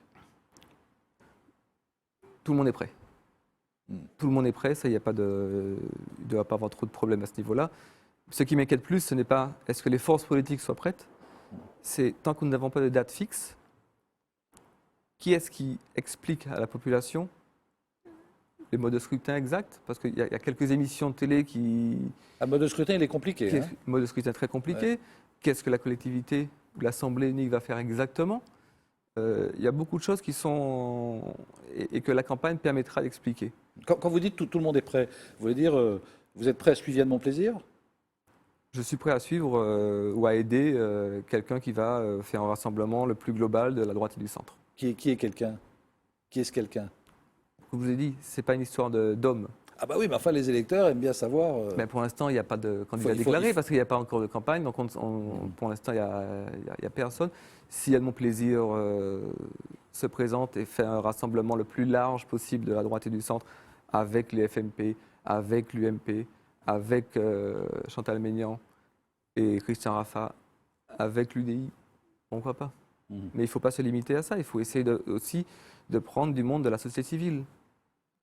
Tout le monde est prêt. Tout le monde est prêt, ça, il ne doit pas avoir trop de problèmes à ce niveau-là. Ce qui m'inquiète plus, ce n'est pas est-ce que les forces politiques soient prêtes, c'est tant que nous n'avons pas de date fixe, qui est-ce qui explique à la population les modes de scrutin exacts? Parce qu'il y a quelques émissions de télé qui...
Un mode de scrutin, il est compliqué.
Un mode de scrutin très compliqué. Ouais. Qu'est-ce que la collectivité ou l'Assemblée unique va faire exactement? Il y a beaucoup de choses qui sont... et que la campagne permettra d'expliquer.
Quand vous dites tout le monde est prêt, vous voulez dire vous êtes prêt à suivre Yann Monplaisir?
Je suis prêt à suivre ou à aider quelqu'un qui va faire un rassemblement le plus global de la droite et du centre.
Qui est quelqu'un? Qui est ce quelqu'un?
Comme je vous ai dit, ce n'est pas une histoire d'homme.
Ah bah oui, mais enfin les électeurs aiment bien savoir...
Mais pour l'instant, il n'y a pas de candidat déclaré parce qu'il n'y a pas encore de campagne. Donc pour l'instant, il n'y a personne. Si Yann Monplaisir se présente et fait un rassemblement le plus large possible de la droite et du centre avec les FMP, avec l'UMP, avec Chantal Maignan et Christian Raffa, avec l'UDI, pourquoi pas? Mais il ne faut pas se limiter à ça. Il faut essayer aussi de prendre du monde de la société civile.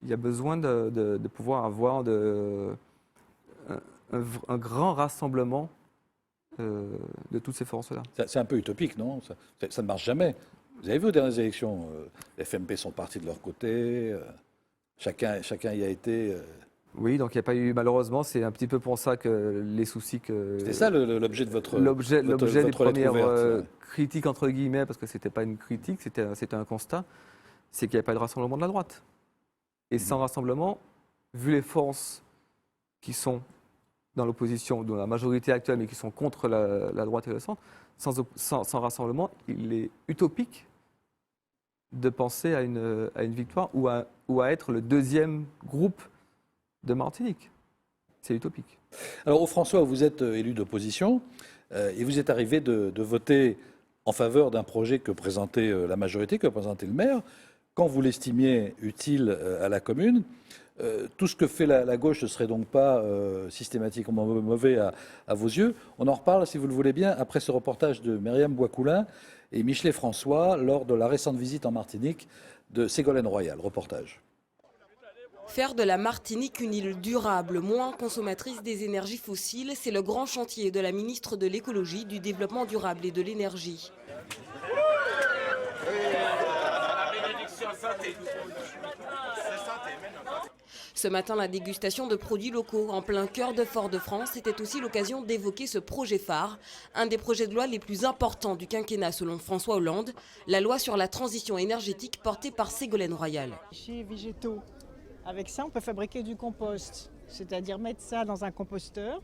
Il y a besoin de pouvoir avoir un grand rassemblement de toutes ces forces-là.
C'est un peu utopique, non? Ça ne marche jamais. Vous avez vu aux dernières élections, les FMP sont partis de leur côté, chacun y a été...
Oui, donc il n'y a pas eu, malheureusement, c'est un petit peu pour ça que les soucis que...
C'était ça l'objet de votre
L'objet des premières
ouverte,
critiques, entre guillemets, parce que ce n'était pas une critique, c'était un constat, c'est qu'il n'y avait pas de rassemblement de la droite. Et sans rassemblement, vu les forces qui sont dans l'opposition, dans la majorité actuelle, mais qui sont contre la droite et le centre, sans rassemblement, il est utopique de penser à une victoire ou à être le deuxième groupe de Martinique. C'est utopique.
Alors, au François, vous êtes élu d'opposition et vous êtes arrivé de voter en faveur d'un projet que présentait la majorité, que présentait le maire, quand vous l'estimiez utile à la commune. Tout ce que fait la gauche ne serait donc pas systématiquement mauvais à vos yeux. On en reparle, si vous le voulez bien, après ce reportage de Myriam Bouakoulin et Michelet François lors de la récente visite en Martinique de Ségolène Royal. Reportage.
Faire de la Martinique une île durable, moins consommatrice des énergies fossiles, c'est le grand chantier de la ministre de l'écologie, du développement durable et de l'énergie. Ce matin, la dégustation de produits locaux en plein cœur de Fort-de-France était aussi l'occasion d'évoquer ce projet phare, un des projets de loi les plus importants du quinquennat selon François Hollande, la loi sur la transition énergétique portée par Ségolène Royal.
Chez végétaux, avec ça on peut fabriquer du compost, c'est-à-dire mettre ça dans un composteur,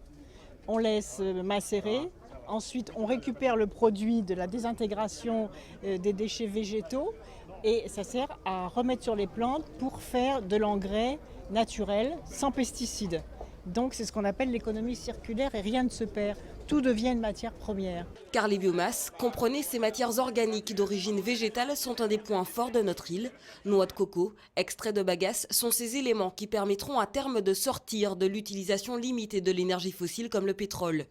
on laisse macérer, ensuite on récupère le produit de la désintégration des déchets végétaux et ça sert à remettre sur les plantes pour faire de l'engrais naturel, sans pesticides. Donc c'est ce qu'on appelle l'économie circulaire et rien ne se perd. Tout devient une matière première.
Car les biomasses, comprenez ces matières organiques d'origine végétale, sont un des points forts de notre île. Noix de coco, extraits de bagasse sont ces éléments qui permettront à terme de sortir de l'utilisation limitée de l'énergie fossile comme le pétrole.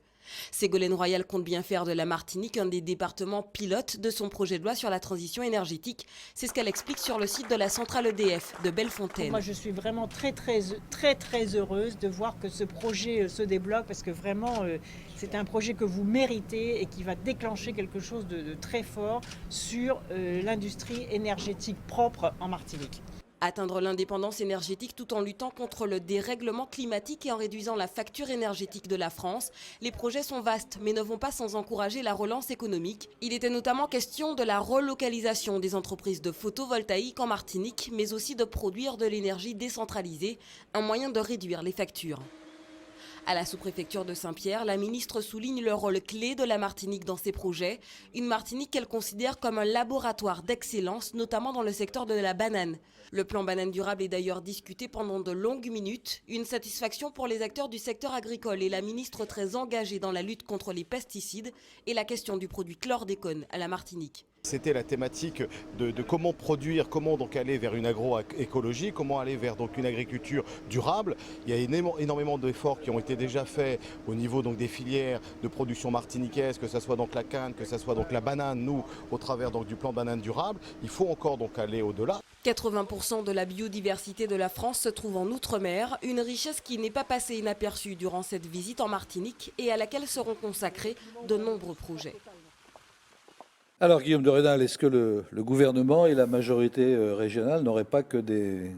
Ségolène Royal compte bien faire de la Martinique un des départements pilotes de son projet de loi sur la transition énergétique. C'est ce qu'elle explique sur le site de la centrale EDF de Bellefontaine.
Moi je suis vraiment très heureuse de voir que ce projet se débloque parce que vraiment c'est un projet que vous méritez et qui va déclencher quelque chose de très fort sur l'industrie énergétique propre en Martinique.
Atteindre l'indépendance énergétique tout en luttant contre le dérèglement climatique et en réduisant la facture énergétique de la France. Les projets sont vastes mais ne vont pas sans encourager la relance économique. Il était notamment question de la relocalisation des entreprises de photovoltaïque en Martinique, mais aussi de produire de l'énergie décentralisée, un moyen de réduire les factures. À la sous-préfecture de Saint-Pierre, la ministre souligne le rôle clé de la Martinique dans ces projets. Une Martinique qu'elle considère comme un laboratoire d'excellence, notamment dans le secteur de la banane. Le plan banane durable est d'ailleurs discuté pendant de longues minutes. Une satisfaction pour les acteurs du secteur agricole et la ministre très engagée dans la lutte contre les pesticides et la question du produit chlordécone à la Martinique.
C'était la thématique de comment produire, comment donc aller vers une agroécologie, comment aller vers donc une agriculture durable. Il y a énormément d'efforts qui ont été déjà faits au niveau donc des filières de production martiniquaise, que ce soit donc la canne, que ce soit donc la banane, nous au travers donc du plan banane durable. Il faut encore donc aller au-delà.
80% de la biodiversité de la France se trouve en Outre-mer, une richesse qui n'est pas passée inaperçue durant cette visite en Martinique et à laquelle seront consacrés de nombreux projets.
Alors Guillaume de Rênal, est-ce que le gouvernement et la majorité régionale n'auraient pas que des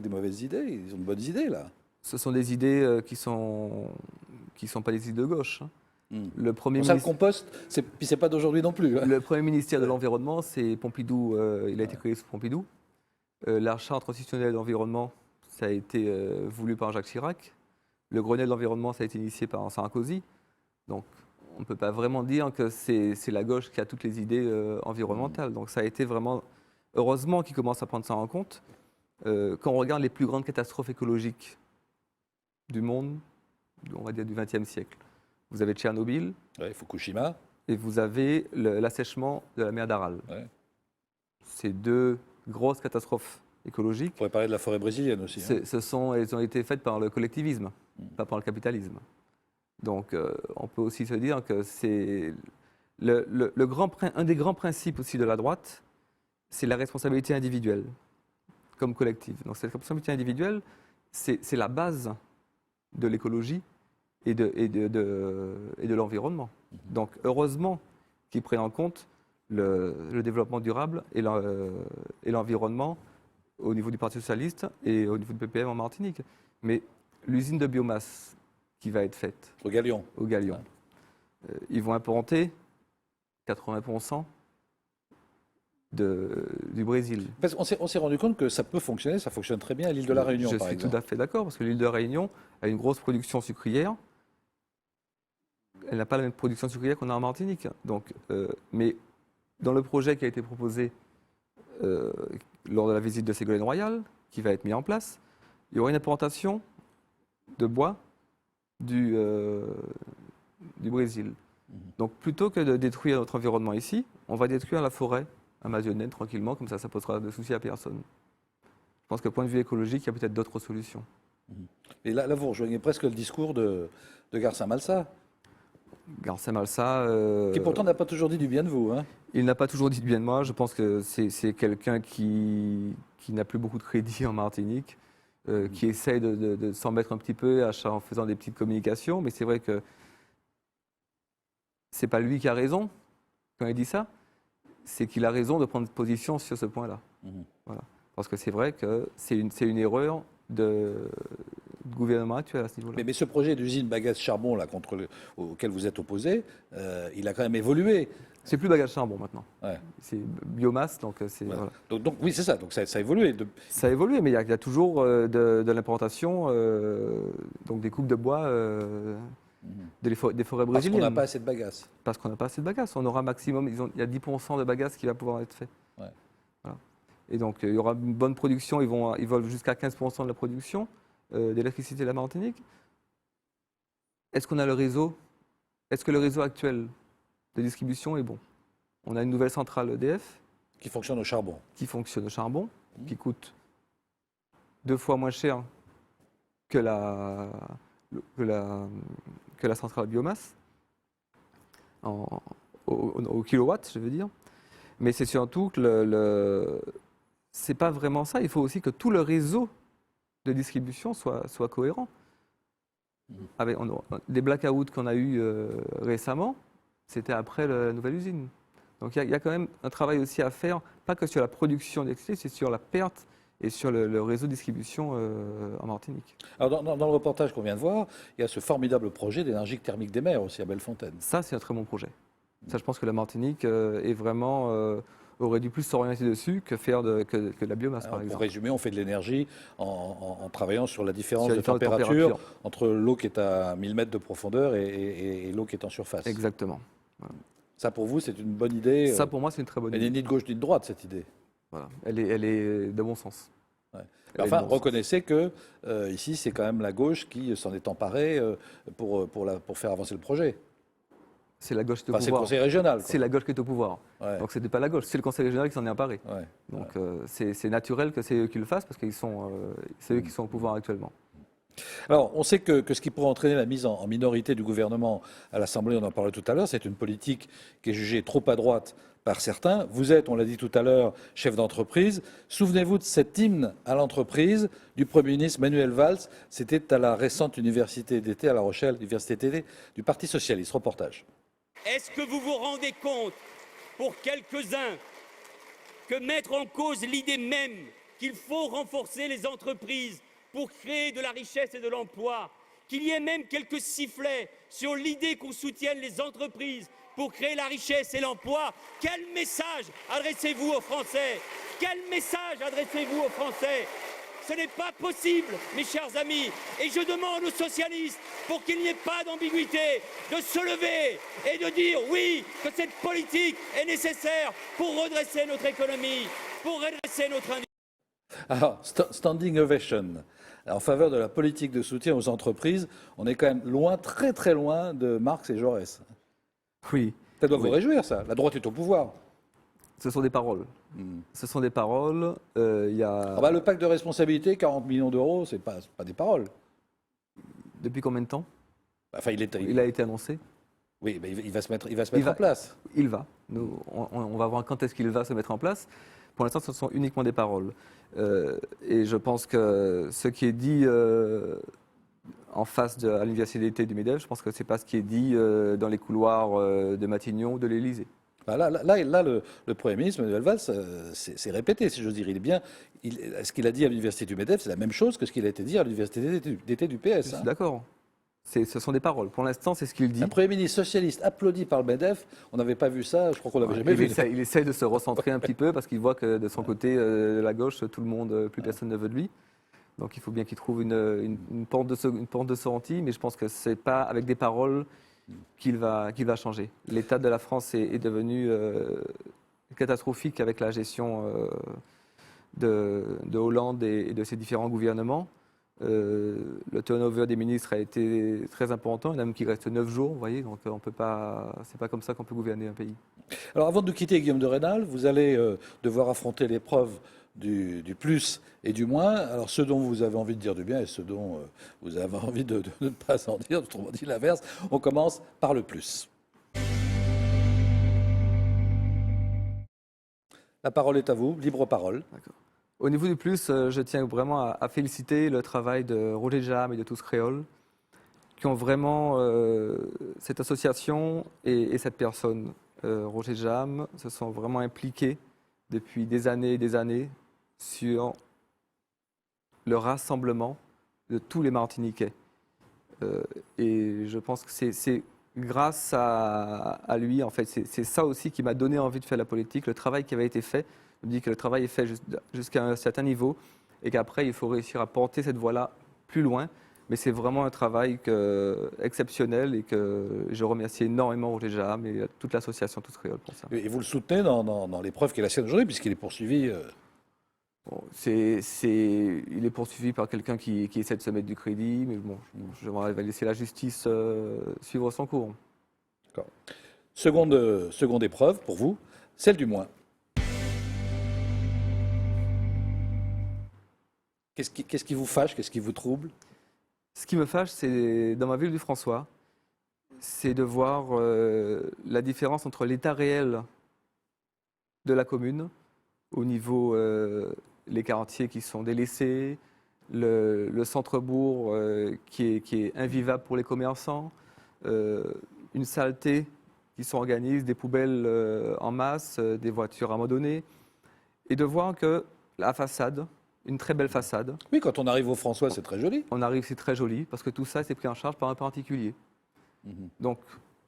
mauvaises idées? Ils ont de bonnes idées là.
Ce sont des idées qui sont pas des idées de gauche. Le premier
le compost, c'est pas d'aujourd'hui non plus. Hein.
Le premier ministère de l'Environnement, c'est Pompidou, il a été créé sous Pompidou. La charte constitutionnelle de l'environnement, ça a été voulu par Jacques Chirac. Le Grenelle de l'environnement, ça a été initié par Sarkozy. Donc on ne peut pas vraiment dire que c'est la gauche qui a toutes les idées environnementales. Donc ça a été vraiment, heureusement qu'ils commencent à prendre ça en compte. Quand on regarde les plus grandes catastrophes écologiques du monde, on va dire du XXe siècle, vous avez Tchernobyl,
Fukushima,
et vous avez l'assèchement de la mer d'Aral.
Ouais.
Ces deux grosses catastrophes écologiques.
On pourrait parler de la forêt brésilienne aussi. Hein.
Elles ont été faites par le collectivisme, pas par le capitalisme. Donc on peut aussi se dire que c'est un des grands principes aussi de la droite, c'est la responsabilité individuelle comme collective. Donc cette responsabilité individuelle, c'est la base de l'écologie et de l'environnement. Donc heureusement qu'ils prennent en compte le développement durable et l'environnement au niveau du Parti socialiste et au niveau du PPM en Martinique. Mais l'usine de biomasse qui va être faite
au Galion,
ils vont importer 80% du Brésil.
Parce qu'on s'est rendu compte que ça peut fonctionner, ça fonctionne très bien à l'île de la Réunion, par exemple.
Je suis tout à fait d'accord, parce que l'île de la Réunion a une grosse production sucrière. Elle n'a pas la même production sucrière qu'on a en Martinique. Donc, mais dans le projet qui a été proposé lors de la visite de Ségolène Royal, qui va être mis en place, il y aura une implantation de bois du Brésil. Donc plutôt que de détruire notre environnement ici, on va détruire la forêt amazonienne tranquillement, comme ça ne posera de soucis à personne. Je pense que point de vue écologique, il y a peut-être d'autres solutions.
Et là, vous rejoignez presque le discours de Garcin Malsa.
Garcem Alsa.
Qui pourtant n'a pas toujours dit du bien de vous. Hein.
Il n'a pas toujours dit du bien de moi. Je pense que c'est quelqu'un qui n'a plus beaucoup de crédit en Martinique, qui essaye de s'en mettre un petit peu en faisant des petites communications. Mais c'est vrai que c'est pas lui qui a raison quand il dit ça. C'est qu'il a raison de prendre position sur ce point-là. Voilà. Parce que c'est vrai que c'est une erreur du gouvernement actuel à ce niveau-là.
Mais ce projet d'usine bagasse charbon là, auquel vous êtes opposé, il a quand même évolué.
C'est plus bagasse charbon maintenant.
Ouais.
C'est biomasse, donc c'est...
Voilà.
Voilà.
Donc oui, c'est ça, donc ça a évolué.
Ça a évolué, mais il y a toujours de l'implantation, donc des coupes de bois des forêts brésiliennes.
Parce qu'on n'a pas assez de bagasse.
Parce qu'on n'a pas assez de bagasse. On aura maximum, il y a 10% de bagasse qui va pouvoir être fait.
Ouais.
Voilà. Et donc il y aura une bonne production, ils volent jusqu'à 15% de la production d'électricité de la Martinique. Est-ce qu'on a le réseau? Est-ce que le réseau actuel de distribution est bon? On a une nouvelle centrale EDF.
Qui fonctionne au charbon.
Qui fonctionne au charbon, qui coûte 2 fois moins cher que la centrale à biomasse, au kilowatt, je veux dire. Mais c'est surtout que c'est pas vraiment ça. Il faut aussi que tout le réseau de distribution soit cohérent. Avec les blackouts qu'on a eu récemment, c'était après la nouvelle usine. Donc il y a quand même un travail aussi à faire, pas que sur la production d'électricité, c'est sur la perte et sur le réseau de distribution en Martinique.
Alors dans le reportage qu'on vient de voir, il y a ce formidable projet d'énergie thermique des mers aussi à Bellefontaine.
Ça, c'est un très bon projet. Ça, je pense que la Martinique est vraiment aurait dû plus s'orienter dessus que faire que de la biomasse, par exemple.
Pour résumer, on fait de l'énergie en travaillant sur la différence de température entre l'eau qui est à 1000 mètres de profondeur et l'eau qui est en surface.
Exactement. Voilà.
Ça, pour vous, c'est une bonne idée.
Ça, pour moi, c'est une très bonne idée.
Elle n'est ni de gauche ni de droite, cette idée.
Voilà. Elle est de bon sens.
Ouais. Enfin, reconnaissez que ici, c'est quand même la gauche qui s'en est emparée pour faire avancer le projet.
C'est la gauche qui est au pouvoir.
C'est le conseil régional.
C'est la gauche qui est au pouvoir.
Ouais.
Donc, ce n'est pas la gauche, c'est le conseil régional qui s'en est emparé.
Ouais.
Donc, c'est naturel que c'est eux qui le fassent parce que c'est eux qui sont au pouvoir actuellement.
Alors, on sait que ce qui pourrait entraîner la mise en minorité du gouvernement à l'Assemblée, on en parlait tout à l'heure, c'est une politique qui est jugée trop à droite par certains. Vous êtes, on l'a dit tout à l'heure, chef d'entreprise. Souvenez-vous de cet hymne à l'entreprise du Premier ministre Manuel Valls. C'était à la récente université d'été à La Rochelle, l'université d'été du Parti socialiste. Reportage.
Est-ce que vous vous rendez compte, pour quelques-uns, que mettre en cause l'idée même qu'il faut renforcer les entreprises pour créer de la richesse et de l'emploi, qu'il y ait même quelques sifflets sur l'idée qu'on soutienne les entreprises pour créer la richesse et l'emploi, quel message adressez-vous aux Français? Quel message adressez-vous aux Français? Ce n'est pas possible, mes chers amis, et je demande aux socialistes, pour qu'il n'y ait pas d'ambiguïté, de se lever et de dire oui, que cette politique est nécessaire pour redresser notre économie, pour redresser notre industrie.
Alors, standing ovation. En faveur de la politique de soutien aux entreprises, on est quand même loin, très très loin de Marx et Jaurès.
Oui.
Ça doit vous réjouir, ça. La droite est au pouvoir.
Ce sont des paroles. Ce sont des paroles. Le
pacte de responsabilité, 40 millions d'euros, c'est pas des paroles.
Depuis combien de temps?
Enfin,
il a été annoncé.
Oui, mais il va se mettre en place.
Il va. On va voir quand est-ce qu'il va se mettre en place. Pour l'instant, ce sont uniquement des paroles. Et je pense que ce qui est dit en face à l'université d'été du MEDEF, je pense que ce n'est pas ce qui est dit dans les couloirs de Matignon ou de l'Élysée.
Là, le Premier ministre, Manuel Valls, c'est répété, si j'ose dire. Ce qu'il a dit à l'université du MEDEF, c'est la même chose que ce qu'il a été dit à l'université d'été du PS.
Je suis d'accord. Ce sont des paroles. Pour l'instant, c'est ce qu'il dit.
Un Premier ministre socialiste applaudi par le MEDEF, on n'avait pas vu ça, je crois qu'on l'avait jamais vu.
Il essaie de se recentrer un petit peu parce qu'il voit que de son côté, de la gauche, tout le monde, plus personne ne veut de lui. Donc il faut bien qu'il trouve une pente de sortie, mais je pense que ce n'est pas avec des paroles qu'il va changer. L'état de la France est devenu catastrophique avec la gestion de Hollande et de ses différents gouvernements. Le turnover des ministres a été très important, il y en a même qui restent 9 jours, vous voyez, donc on peut pas, c'est pas comme ça qu'on peut gouverner un pays.
Alors avant de quitter Guillaume de Rênal, vous allez devoir affronter l'épreuve du plus et du moins. Alors, ce dont vous avez envie de dire du bien et ce dont vous avez envie de ne pas en dire, autrement dit l'inverse. On commence par le plus. La parole est à vous, libre parole.
D'accord. Au niveau du plus, je tiens vraiment à féliciter le travail de Roger Jam et de Tous Créoles, qui ont vraiment, cette association et cette personne, Roger Jam, se sont vraiment impliqués depuis des années sur le rassemblement de tous les Martiniquais. Et je pense que c'est grâce à lui, en fait, c'est ça aussi qui m'a donné envie de faire la politique, le travail qui avait été fait. Je me dis que le travail est fait jusqu'à un certain niveau et qu'après, il faut réussir à porter cette voie-là plus loin. Mais c'est vraiment un travail exceptionnel et que je remercie énormément Roger Jam et toute l'association Tous Créoles pour ça.
Et vous le soutenez dans l'épreuve qui est la sienne aujourd'hui, puisqu'il est poursuivi.
Bon, il est poursuivi par quelqu'un qui essaie de se mettre du crédit, mais bon, je vais laisser la justice suivre son cours.
D'accord. Seconde épreuve pour vous, celle du moins. Qu'est-ce qui vous fâche, qu'est-ce qui vous trouble?
Ce qui me fâche, c'est dans ma ville du François, c'est de voir la différence entre l'état réel de la commune, au niveau les quartiers qui sont délaissés, le centre-bourg qui est invivable pour les commerçants, une saleté qui s'organise, des poubelles en masse, des voitures abandonnées, et de voir que la façade, une très belle façade.
Oui, quand on arrive au François, c'est très joli.
On arrive, c'est très joli, parce que tout ça, c'est pris en charge par un particulier. Donc,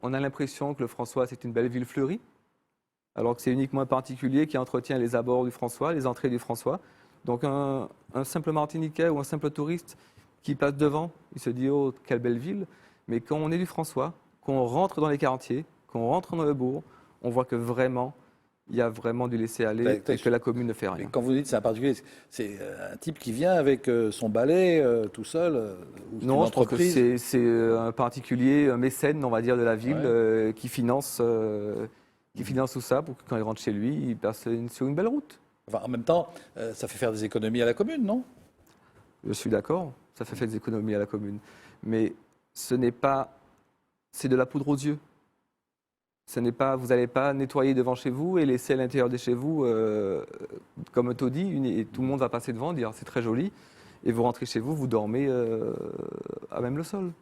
on a l'impression que le François, c'est une belle ville fleurie, alors que c'est uniquement un particulier qui entretient les abords du François, les entrées du François. Donc, un simple Martiniquais ou un simple touriste qui passe devant, il se dit « Oh, quelle belle ville !» Mais quand on est du François, qu'on rentre dans les quartiers, qu'on rentre dans le bourg, on voit que vraiment, il y a vraiment du laisser-aller et que la commune ne fait rien.
Quand vous dites c'est un particulier, c'est un type qui vient avec son balai tout seul
Non, je pense que c'est un particulier, un mécène, on va dire, de la ville qui finance tout ça pour que quand il rentre chez lui, il passe sur une belle route.
Enfin, en même temps, ça fait faire des économies à la commune, non?
Je suis d'accord, ça fait faire des économies à la commune. Mais ce n'est pas... C'est de la poudre aux yeux. Ce n'est pas, vous n'allez pas nettoyer devant chez vous et laisser à l'intérieur de chez vous, comme un taudis, et tout le monde va passer devant, dire c'est très joli, et vous rentrez chez vous, vous dormez à même le sol.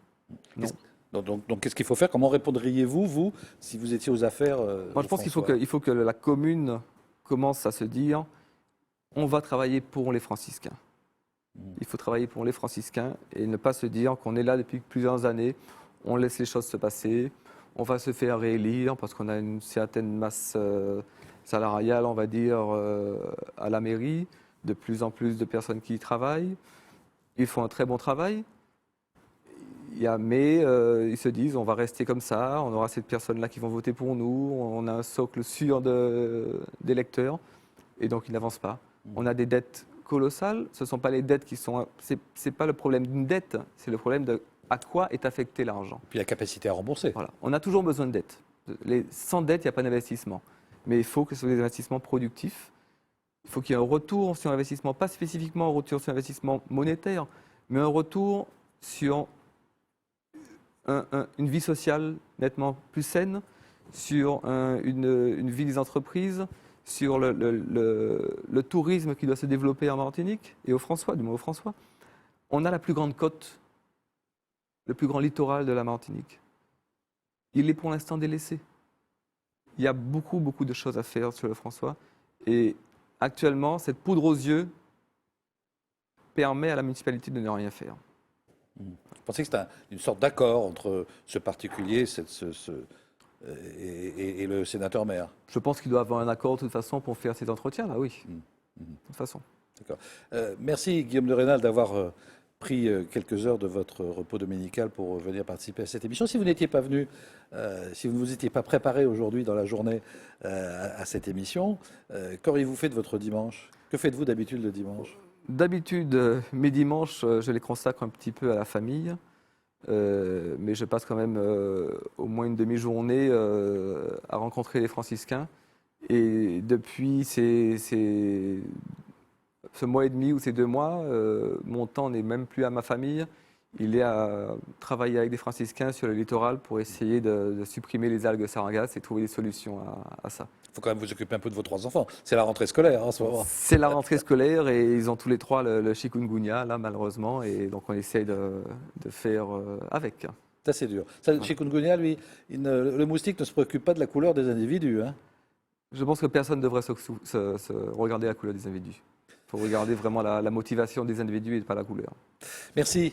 Non.
Donc qu'est-ce qu'il faut faire? Comment répondriez-vous, vous, si vous étiez aux affaires
Moi, je pense qu'il faut que la commune commence à se dire on va travailler pour les franciscains. Il faut travailler pour les franciscains et ne pas se dire qu'on est là depuis plusieurs années, on laisse les choses se passer. On va se faire réélire parce qu'on a une certaine masse salariale, on va dire, à la mairie, de plus en plus de personnes qui y travaillent. Ils font un très bon travail, mais ils se disent on va rester comme ça, on aura ces personnes-là qui vont voter pour nous, on a un socle sûr d'électeurs, et donc ils n'avancent pas. On a des dettes colossales, ce ne sont pas les dettes qui sont... C'est pas le problème d'une dette, c'est le problème de... à quoi est affecté l'argent.
Puis la capacité à rembourser.
Voilà. On a toujours besoin de dettes. Sans dette, il n'y a pas d'investissement. Mais il faut que ce soit des investissements productifs. Il faut qu'il y ait un retour sur investissement, pas spécifiquement un retour sur investissement monétaire, mais un retour sur une vie sociale nettement plus saine, sur une vie des entreprises, sur le tourisme qui doit se développer en Martinique et au François, du moins au François. On a la plus grande côte, le plus grand littoral de la Martinique. Il est pour l'instant délaissé. Il y a beaucoup de choses à faire sur le François. Et actuellement, cette poudre aux yeux permet à la municipalité de ne rien faire.
Je pensais que c'était une sorte d'accord entre ce particulier et le sénateur-maire.
Je pense qu'il doit avoir un accord de toute façon pour faire ces entretiens-là, oui. De toute façon.
D'accord. Merci Guillaume de Rênal d'avoir pris quelques heures de votre repos dominical pour venir participer à cette émission. Si vous n'étiez pas venu, si vous ne vous étiez pas préparé aujourd'hui dans la journée à cette émission, qu'auriez-vous fait de votre dimanche? Que faites-vous d'habitude le dimanche?
D'habitude, mes dimanches, je les consacre un petit peu à la famille, mais je passe quand même au moins une demi-journée à rencontrer les franciscains. Et depuis ces ce mois et demi ou ces 2 mois, mon temps n'est même plus à ma famille. Il est à travailler avec des franciscains sur le littoral pour essayer de supprimer les algues sargasses et trouver des solutions à ça.
Il faut quand même vous occuper un peu de vos 3 enfants. C'est la rentrée scolaire en ce moment.
C'est la rentrée scolaire et ils ont tous les 3 le chikungunya, là, malheureusement. Et donc, on essaye de faire avec.
Ça, c'est dur. Ça, chikungunya, lui, le moustique ne se préoccupe pas de la couleur des individus. Hein.
Je pense que personne ne devrait se regarder la couleur des individus. Il faut regarder vraiment la motivation des individus et pas la couleur.
Merci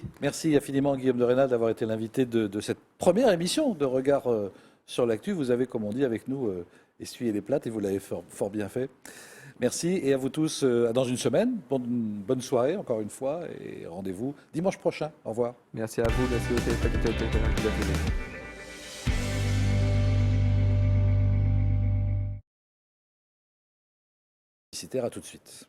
infiniment Guillaume de Rênal d'avoir été l'invité de cette première émission de Regard sur l'actu. Vous avez, comme on dit avec nous, essuyé les plates et vous l'avez fort bien fait. Merci et à vous tous dans une semaine. Bonne soirée encore une fois et rendez-vous dimanche prochain. Au revoir.
Merci à vous, merci aux téléspectateurs.
À tout de suite.